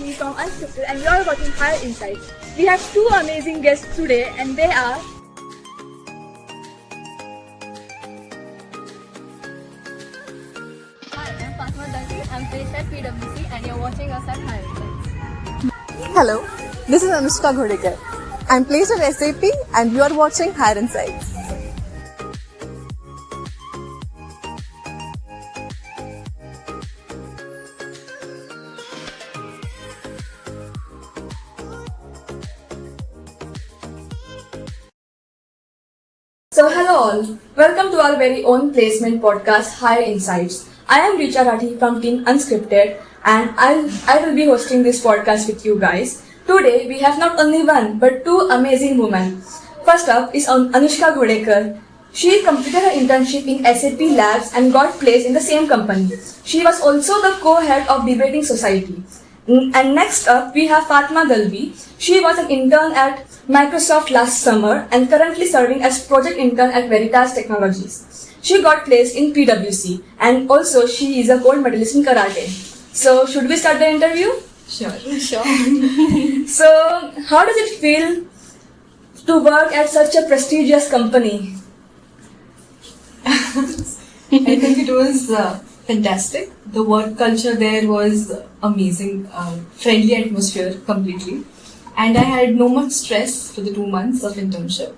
Rathi from Unscripted and you're watching Higher Insights. We have two amazing guests today and they are I'm placed at PwC and you're watching us at Higher Insights. Hello, this is Anushka Ghodekar. I'm placed at SAP and you are watching Higher Insights. So hello all, welcome to our very own placement podcast Higher Insights. I am Richa Rathi from team Unscripted and I will be hosting this podcast with you guys. Today we have not only one but two amazing women. First up is Anushka Ghodekar. She completed her internship in SAP Labs and got placed in the same company. She was also the co-head of Debating Society. And next up we have Fatma Dalvi. She was an intern at Microsoft last summer and currently serving as project intern at Veritas Technologies. She got placed in PwC and also she is a gold medalist in karate. So should we start the interview? Sure. So how does it feel to work at such a prestigious company? I think it was fantastic. The work culture there was amazing, friendly atmosphere completely. And I had no much stress for the 2 months of internship.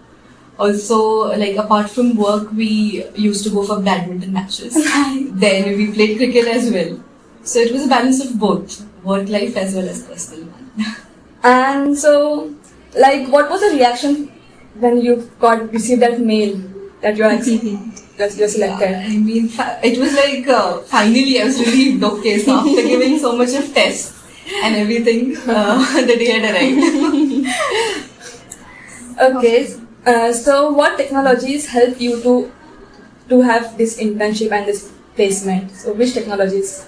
Also, like apart from work, we used to go for badminton matches. Then we played cricket as well. So it was a balance of both, work life as well as personal one. And so, like, what was the reaction when you received that mail that you're selected? I mean, it was like finally I was relieved. Okay, so after giving so much of tests and everything, the day had arrived. Okay, so what technologies help you to have this internship and this placement? So which technologies?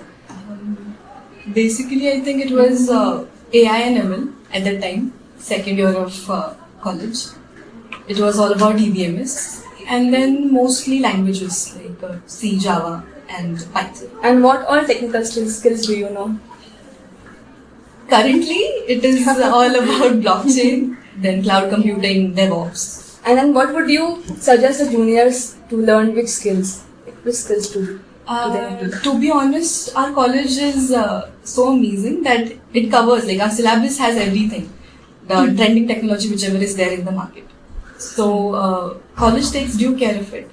Basically, I think it was AI and ML at that time, second year of college. It was all about EBMS and then mostly languages like C, Java and Python. And what all technical skills do you know? Currently, it is all about blockchain, then cloud computing, DevOps. And then what would you suggest the juniors to learn which skills? Which skills to them? To be honest, our college is so amazing that it covers, like our syllabus has everything. The trending technology, whichever is there in the market. So, college takes due care of it.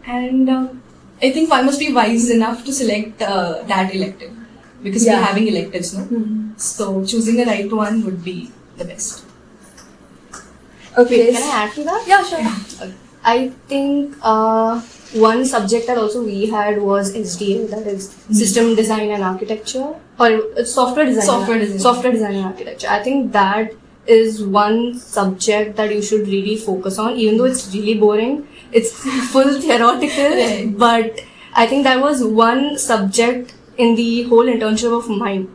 And I think one must be wise enough to select that elective. Because we are having electives, no? Mm-hmm. So, choosing the right one would be the best. Okay. Can I add to that? Yeah, sure. I think one subject that also we had was SDA, that is System Design and Architecture, or Software Design. Software Design and Architecture. I think that is one subject that you should really focus on, even though it's really boring. It's full theoretical, Right. But I think that was one subject in the whole internship of mine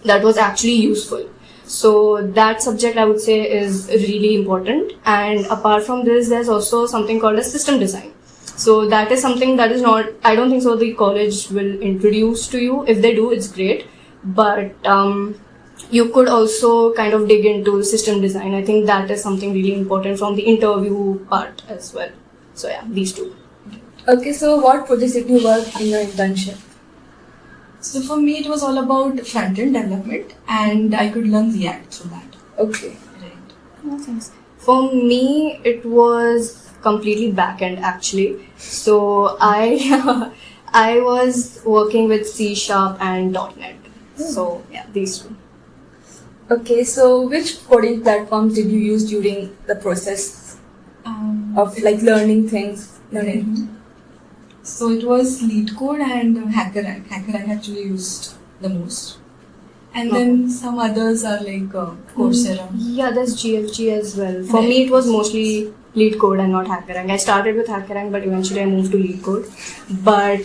that was actually useful. So that subject I would say is really important. And apart from this, there's also something called as system design. So that is something that is not, I don't think so the college will introduce to you. If they do, it's great. But you could also kind of dig into system design. I think that is something really important from the interview part as well. So yeah, these two. Okay, so what projects did you work in your internship? So, for me, it was all about front-end development and I could learn React through that. Okay. Right. For me, it was completely back-end actually. So I was working with C# and .NET. So yeah, these two. Okay, so which coding platforms did you use during the process of like learning things? So it was LeetCode and HackerRank. HackerRank actually used the most. And then some others are like Coursera. Yeah, there's GFG as well. For Right. me, it was mostly LeetCode and not HackerRank. I started with HackerRank, but eventually I moved to LeetCode. But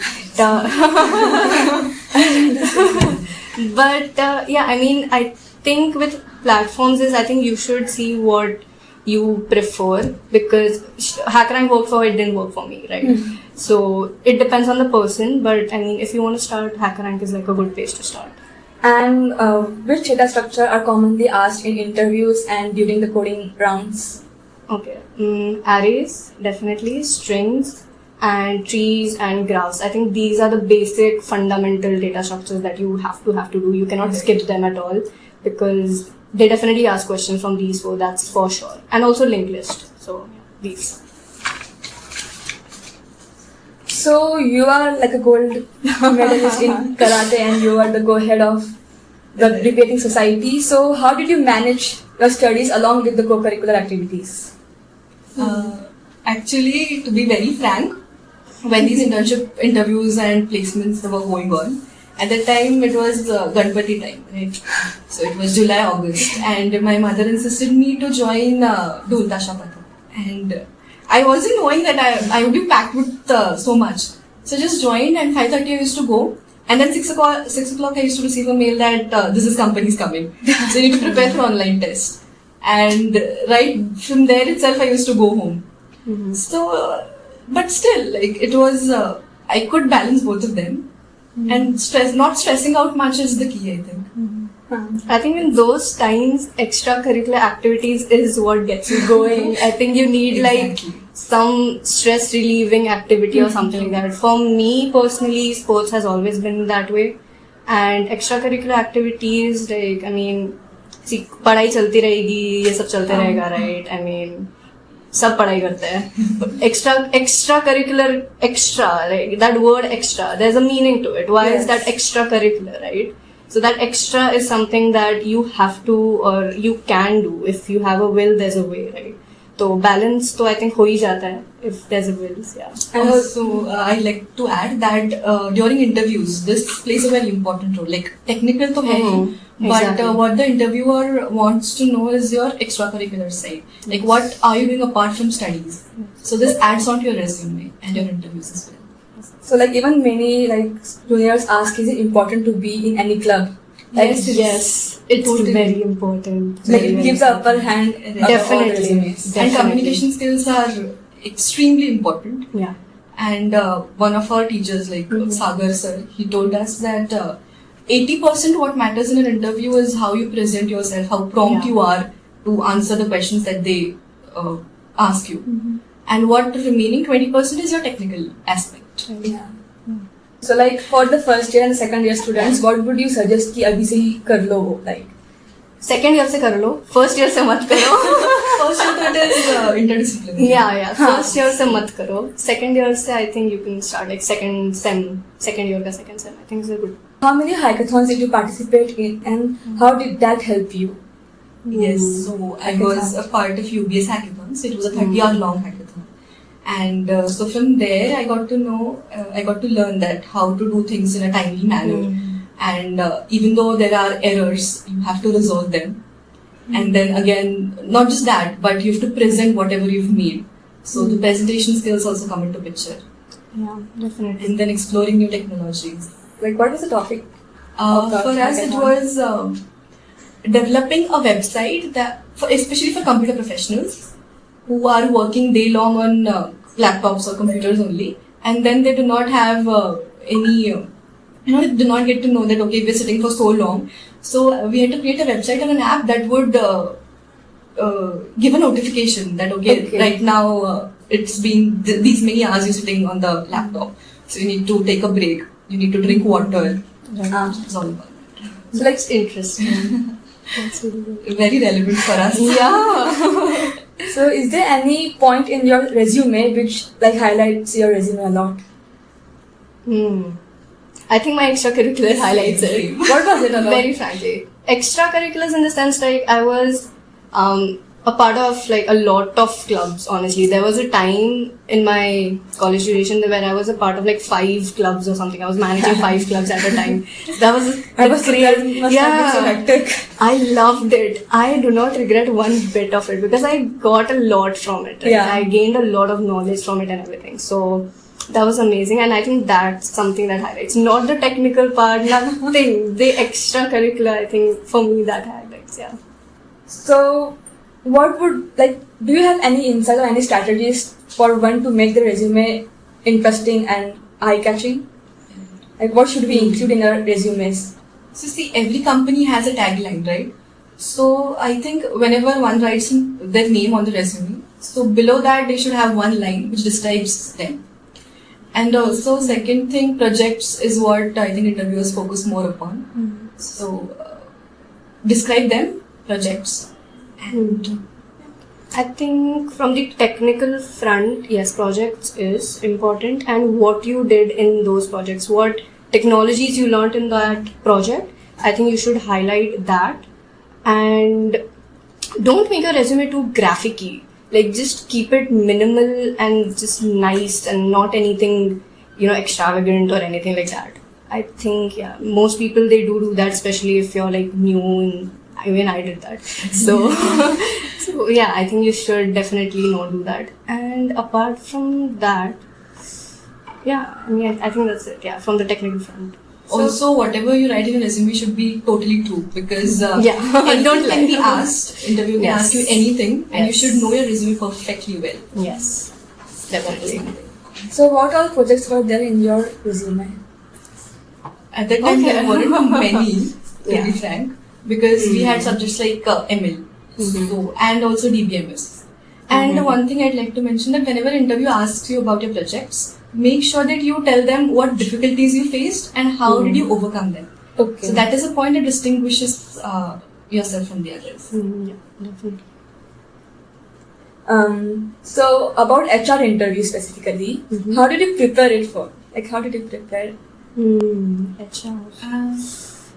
yeah, I mean, I think with platforms I think you should see what you prefer, because HackerRank worked for it, didn't work for me, right? So it depends on the person, but I mean, if you want to start, HackerRank is like a good place to start. And which data structure are commonly asked in interviews and during the coding rounds? Okay. Arrays, definitely, strings, and trees and graphs. I think these are the basic fundamental data structures that you have to do. You cannot skip them at all because they definitely ask questions from these four, that's for sure. And also linked list. So these. So you are like a gold medalist in karate and you are the go-ahead of the debating society. So how did you manage your studies along with the co-curricular activities? Actually, to be very frank, when these internship interviews and placements were going on, at that time it was Ganpati time, right? So it was July, August, and my mother insisted me to join Dhol Tasha Pathak. And I wasn't knowing that I would be packed with so much. So I just joined, and 5:30 I used to go. And then 6 o'clock I used to receive a mail that this is company's coming. So you need to prepare for online test. And right from there itself I used to go home. Mm-hmm. So, but still, like it was, I could balance both of them. Mm-hmm. And not stressing out much is the key, I think. I think in those times, extracurricular activities is what gets you going. I think you need Exactly. like some stress relieving activity or something like that. For me personally, sports has always been that way. And extracurricular activities, like, I mean, see, पढ़ाई चलती रहेगी, ये सब चलते रहेगा, right? I mean, सब पढ़ाई करते हैं. Extracurricular, like that word extra, there's a meaning to it. Why is that extracurricular, right? So that extra is something that you have to or you can do. If you have a will, there's a way, right? So balance तो I think हो ही जाता है if there's a will, yeah. And also, I like to add that during interviews, this plays a very important role. Like technical तो है ही, but Exactly. what the interviewer wants to know is your extracurricular side. Like what are you doing apart from studies? So this adds on to your resume and your interviews as well. So like even many like juniors ask, is it important to be in any club? Like, Yes, it's Totally. very important. Like Very, it very gives an important. upper hand. above all Definitely. resumes. And Definitely. communication skills are extremely important. Yeah. And one of our teachers, like Sagar sir, he told us that 80% what matters in an interview is how you present yourself, how prompt Yeah. you are to answer the questions that they ask you. And what the remaining 20% is your technical aspect. Yeah. So like for the first year and second year students, what would you suggest कि अभी से ही कर लो वो like? Second year से कर लो, first year से मत करो. First year it is interdisciplinary. Yeah. First year से मत करो. Second year से I think you can start like second year का second sem. I think it's a good. How many hackathons did you participate in and how did that help you? Yes, so I was a part of UBS hackathons. It was a 30-hour long hackathon. And so from there, I got to learn that how to do things in a timely manner. And even though there are errors, you have to resolve them. And then again, not just that, but you have to present whatever you've made. So the presentation skills also come into picture. Yeah, definitely. And then exploring new technologies. Like what was the topic? of the For us, it hackathon? was developing a website that, especially for computer professionals who are working day long on laptops or computers only, and then they do not have any, do not get to know that okay, we're sitting for so long. So we had to create a website and an app that would give a notification that okay. Right now it's been these many hours you're sitting on the laptop, so you need to take a break. You need to drink water. It's all about that. So like interesting. That's really good. Very relevant for us. Yeah. So is there any point in your resume which like highlights your resume a lot? I think my extracurricular highlights it. What was it about? Very frankly. Extracurriculars in the sense like I was a part of like a lot of clubs, honestly. There was a time in my college duration where I was a part of like 5 clubs or something. I was managing 5 clubs at a time. That was so hectic. I loved it. I do not regret one bit of it because I got a lot from it. Right? Yeah. I gained a lot of knowledge from it and everything. So that was amazing, and I think that's something that highlights. Not the technical part, nothing. The extracurricular, I think for me that highlights, yeah. So what would do you have any insight or any strategies for one to make the resume interesting and eye-catching? Like what should we include in our resumes? So see, every company has a tagline, right? So I think whenever one writes their name on the resume, so below that they should have one line which describes them. And also second thing, projects is what I think interviewers focus more upon. So describe them, projects. And I think from the technical front, yes, projects is important, and what you did in those projects, what technologies you learned in that project, I think you should highlight that. And don't make a resume too graphic-y. Like, just keep it minimal and just nice and not anything, extravagant or anything like that. I think, yeah, most people, they do that, especially if you're like new, and even I did that. So, so yeah, I think you should definitely not do that. And apart from that, yeah, I think that's it. Yeah, from the technical front. also, whatever you write in your resume should be totally true, because Don't can be asked. Interview can ask you anything, and you should know your resume perfectly well. Yes, definitely. So what all projects were there in your resume? At that time, there weren't many, to be frank, because we had subjects like ML, so, and also DBMS. And one thing I'd like to mention, that whenever interview asks you about your projects, make sure that you tell them what difficulties you faced and how did you overcome them. Okay. So that is a point that distinguishes yourself from the others. Yeah, definitely. So about HR interview specifically, how did you prepare it for? Like, how did you prepare? HR.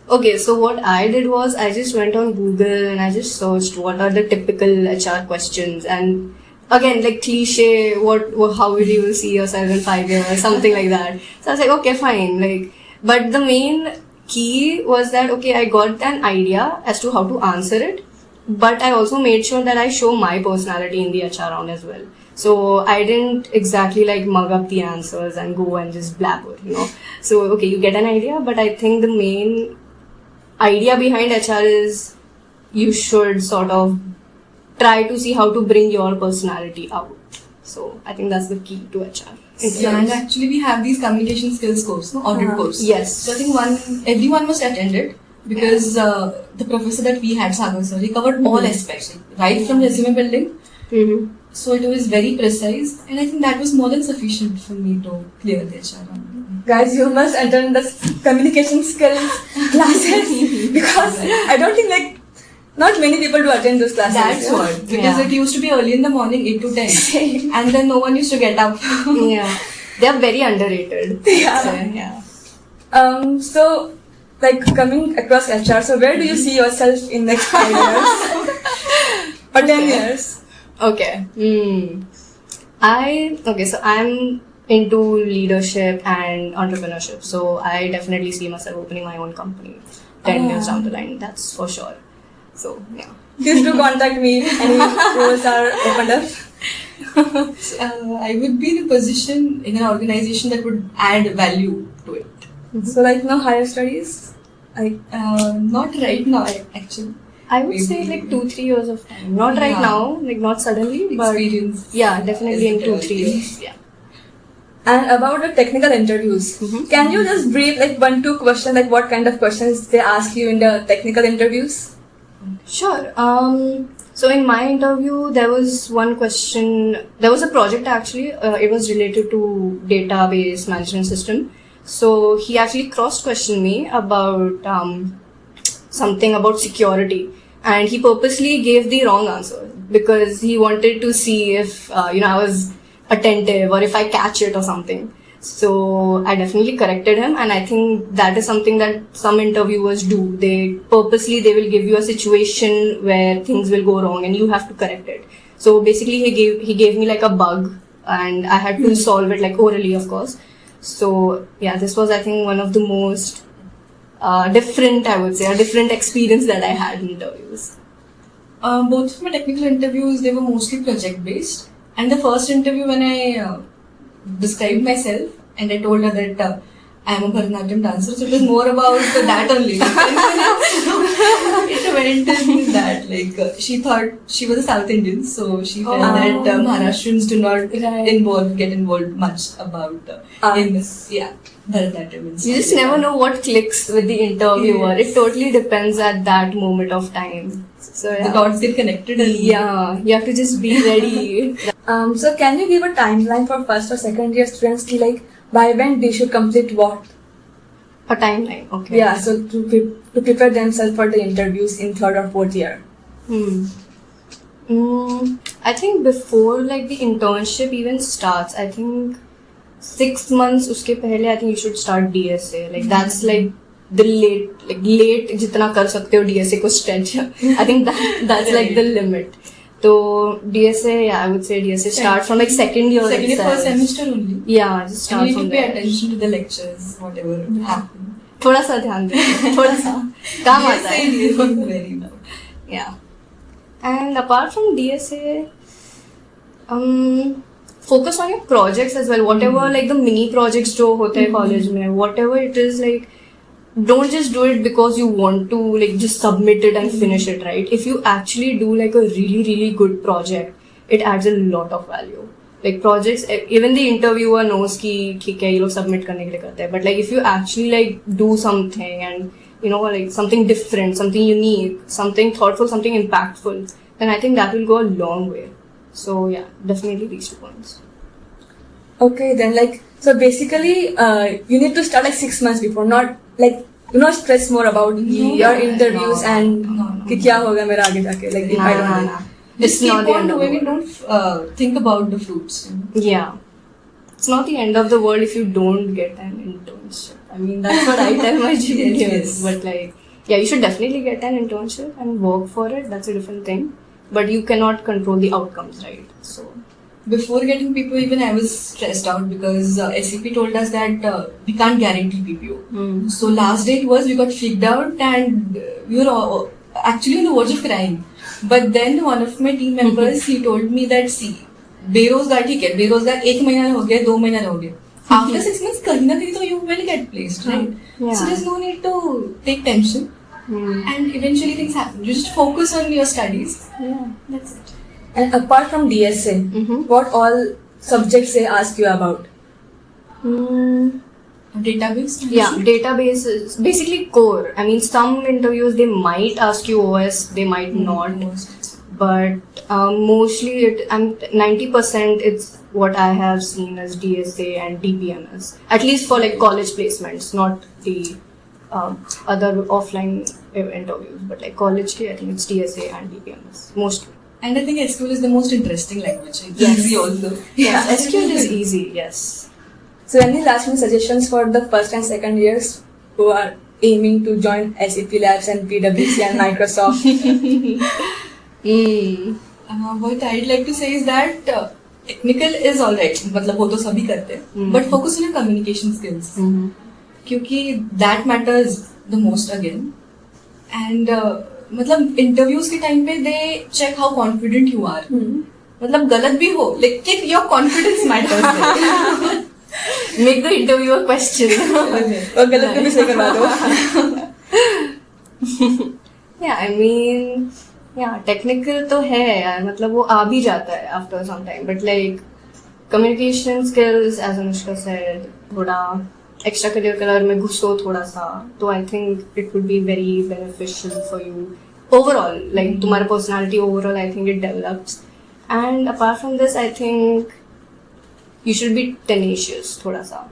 Okay, so what I did was I just went on Google and I just searched what are the typical HR questions, and again, like cliche, how will you see yourself in 5 years, something like that. So I was like, okay, fine. Like, but the main key was that, okay, I got an idea as to how to answer it, but I also made sure that I show my personality in the HR round as well. So I didn't exactly like mug up the answers and go and just blabber, So, okay, you get an idea, but I think the main idea behind HR is you should sort of try to see how to bring your personality out. So I think that's the key to HR. Yeah, and actually we have these communication skills course, audit course. Yes. So I think everyone must attend it, because the professor that we had, Sagar sir, he covered all aspects, right from resume building. So it was very precise, and I think that was more than sufficient for me to clear the HR round. Guys, you must attend the communication skills classes, because I don't think not many people do attend those classes. That's what, because it used to be early in the morning, 8 to 10, Same. and then no one used to get up. Yeah, they are very underrated. Yeah. So, coming across HR, so where do you see yourself in next 5 years or 10 years? Okay. So I'm into leadership and entrepreneurship. So I definitely see myself opening my own company 10 years down the line. That's for sure. So, yeah. Please do contact me. Any roles are opened up. I would be in a position in an organization that would add value to it. So, no higher studies? Not right now, actually. I would say 2-3 years of time. Not right now, not suddenly, but Experience. Yeah, definitely in 2-3 years. Yeah. And about the technical interviews, can you just brief 1-2 questions, what kind of questions they ask you in the technical interviews? Sure. So in my interview, there was one question. There was a project actually. It was related to database management system. So he actually cross-questioned me about something about security, and he purposely gave the wrong answer because he wanted to see if I was attentive or if I catch it or something. So I definitely corrected him, and I think that is something that some interviewers do. They will give you a situation where things will go wrong and you have to correct it. So basically he gave me a bug, and I had to solve it orally, of course. So yeah, this was I think one of the most different, I would say, a different experience that I had in interviews. Both of my technical interviews, they were mostly project based. And the first interview, when I described myself and I told her that I am a Bharatanatyam dancer, so it was more about that only. It went in that, like, she thought she was a South Indian, so she felt that Maharashtrians do not get involved much about Bharatanatyam. You just never know what clicks with the interviewer. It totally depends at that moment of time. So The dots get connected. And yeah, you have to just be ready. So can you give a timeline for first or second year students ki like by when they should complete what? A timeline, okay. Yeah, so to prepare themselves for the interviews in third or fourth year. I think before like the internship even starts, I think 6 months uske pehle I think you should start DSA. Like that's like the late jitna kar sakte ho DSA ko stretch. I think that's like the limit. So DSA, yeah, I would say DSA start from like second year itself. First semester only. Yeah, just start and you from need to pay there. attention to the lectures, whatever happens. थोड़ा सा ध्यान दे, थोड़ा सा काम आता है. Very much. Yeah. And apart from DSA, focus on your projects as well. Whatever like the mini projects जो होते हैं college में, whatever it is, like don't just do it because you want to like just submit it and finish it, right? If you actually do like a really good project, it adds a lot of value. Like projects, even the interviewer knows कि ठीक है ये लोग submit करने के लिए करते हैं. But like if you actually like do something and you know like something different, something unique, something thoughtful, something impactful, then I think that will go a long way. So yeah, definitely these 2 points. Okay, then like so basically you need to start like 6 months before, not like do not stress more about your interviews and कि क्या होगा मेरा आगे जाके, like if I don't know. It's not the end of the doing it. world. Don't think about the fruits. Yeah. It's not the end of the world if you don't get an internship. I mean, that's what I tell my juniors. Yes. But like, yeah, you should definitely get an internship and work for it. That's a different thing. But you cannot control the outcomes, right? So, Before getting PPO, even I was stressed out because SAP told us that we can't guarantee PPO. So last day it was, we got freaked out and we were actually on the verge of crying. But then one of my team members, he told me that, see, बेरोजगार ठीक है, बेरोजगार 1 महीना हो गया, 2 महीना हो गया. After 6 months, कहीं ना कहीं तो you will get placed, right? Yeah. So there's no need to take tension. And eventually things happen. You just focus on your studies. yeah. That's it. And apart from DSA, what all subjects they ask you about? Database? Yeah, database is basically core. I mean, some interviews they might ask you OS, they might not. But mostly, 90% it's what I have seen as DSA and DBMS. At least for like college placements, not the other offline interviews. But like college, I think it's DSA and DBMS mostly. And I think SQL is the most interesting language. It's Yes. easy also. Yeah, SQL is easy. Yes. So any last minute suggestions for the first and second years who are aiming to join SAP Labs and PwC and Microsoft? What I'd like to say is that technical is alright. मतलब वो तो सभी करते हैं. But focus on your communication skills. क्योंकि that matters the most again. And मतलब interviews के time पे they check how confident you are. मतलब गलत भी हो, लेकिन your confidence matters. Make the interviewer question. और गलत भी सही करवा दो. Yeah, I mean, yeah, technical तो है यार, मतलब वो आ भी जाता है after some time. But like communication skills, as Anushka said, थोड़ा extracurricular में घुसो थोड़ा सा, तो I think it would be very beneficial for you overall. Like तुम्हारा personality overall, I think it develops. And apart from this, I think you should be tenacious थोड़ा सा.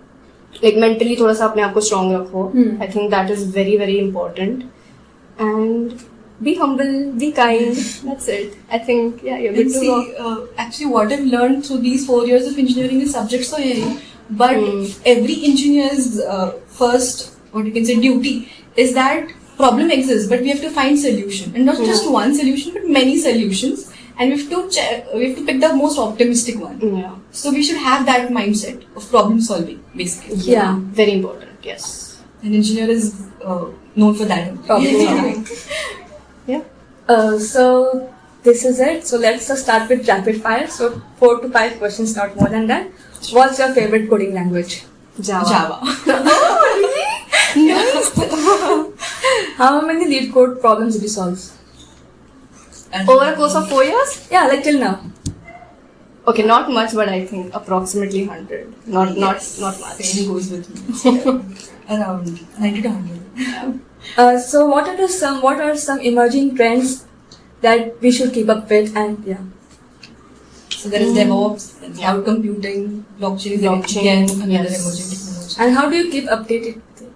Like mentally थोड़ा सा अपने आप को strong रखो. I think that is very important. And be humble, be kind. That's it. I think you're good And to go. actually what I've learned through these 4 years of engineering is subjects so heavy. But every engineer's first, what you can say, duty is that problem exists, but we have to find solution. And not just one solution, but many solutions. And we have to pick the most optimistic one. Yeah. So we should have that mindset of problem solving, basically. Yeah, very important. Yes. An engineer is known for that. Problem solving. Yeah. So this is it. So let's just start with rapid fire. So 4 to 5 questions, not more than that. What's your favorite coding language? Java. Java. How many lead code problems did you solve? Over a course of 4 years? Yeah, like till now. Okay, not much, but I think approximately 100. Not much. Same goes with me. Around 90 to 100. So what are some emerging trends that we should keep up with? And yeah. So there is DevOps, cloud computing, blockchain, Blockchain, another yes. emerging technology. And how do you keep updated with it?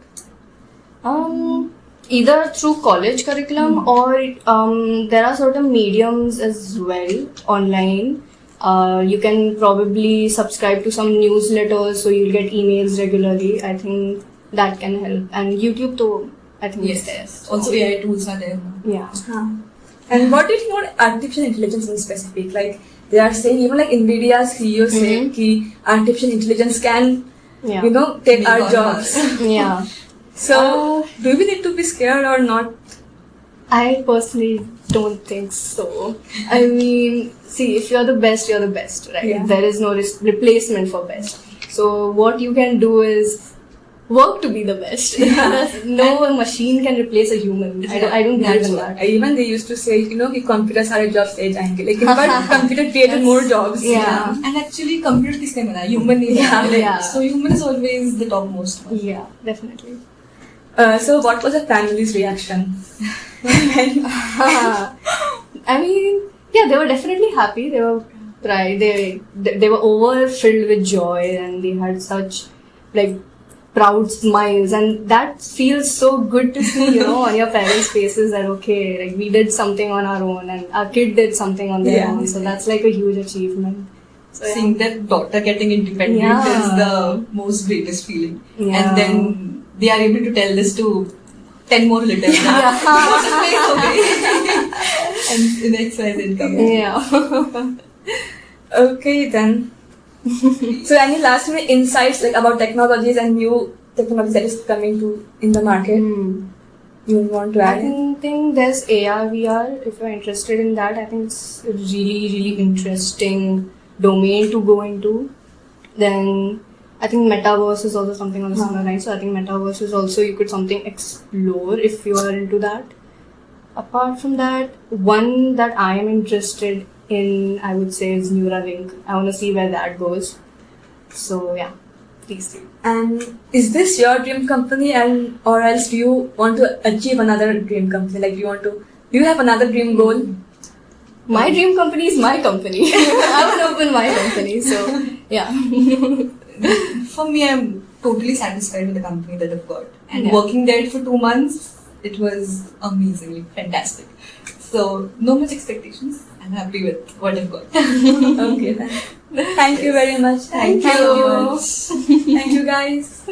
Either through college curriculum or there are certain mediums as well online. You can probably subscribe to some newsletters so you'll get emails regularly. I think that can help. And YouTube too, I think is there. Also AI tools are there now. Yeah. And what do you think about artificial intelligence in specific? Like they are saying, even like Nvidia's CEO saying that artificial intelligence can, Yeah. take Make our our jobs. Yeah. So do we need to be scared or not? I personally don't think so. I mean, see, if you're the best, you're the best, right? Yeah. There is no replacement for best. So what you can do is work to be the best. No machine can replace a human. I don't believe in that. Even they used to say, कि computers are jobs age आएंगे, लेकिन but computer created more jobs. Yeah. And actually, computer किसने बनाया? Human ने Yeah, बनाया. yeah. So human is always the topmost one. Yeah, definitely. So what was the family's reaction? I mean, yeah, they were definitely happy. They were pride. They were overfilled with joy, and they had such like proud smiles, and that feels so good to see, on your parents' faces that okay, like we did something on our own, and our kid did something on their own. So that's like a huge achievement. So, Seeing their daughter getting independent is the most greatest feeling. Yeah. And then they are able to tell this to 10 more little. Yeah. And the next size income. Yeah. Okay then. So any last minute insights like about technologies and new technologies that is coming to in the market you want to add? I think there's AR, VR. If you're interested in that, I think it's a really, really interesting domain to go into. Then I think metaverse is also something on the similar line. So I think metaverse is also you could something explore if you are into that. Apart from that, one that I am interested in, I would say, is Neuralink. I want to see where that goes. So yeah, these three. And is this your dream company, and or else do you want to achieve another dream company? Like do you have another dream goal? My dream company is my company. I would open my company. So yeah. For me, I'm totally satisfied with the company that I've got. And working there for 2 months, it was amazingly fantastic. So, no much expectations. I'm happy with what I've got. Okay then. Thank you very much. Thank you. Thank you guys.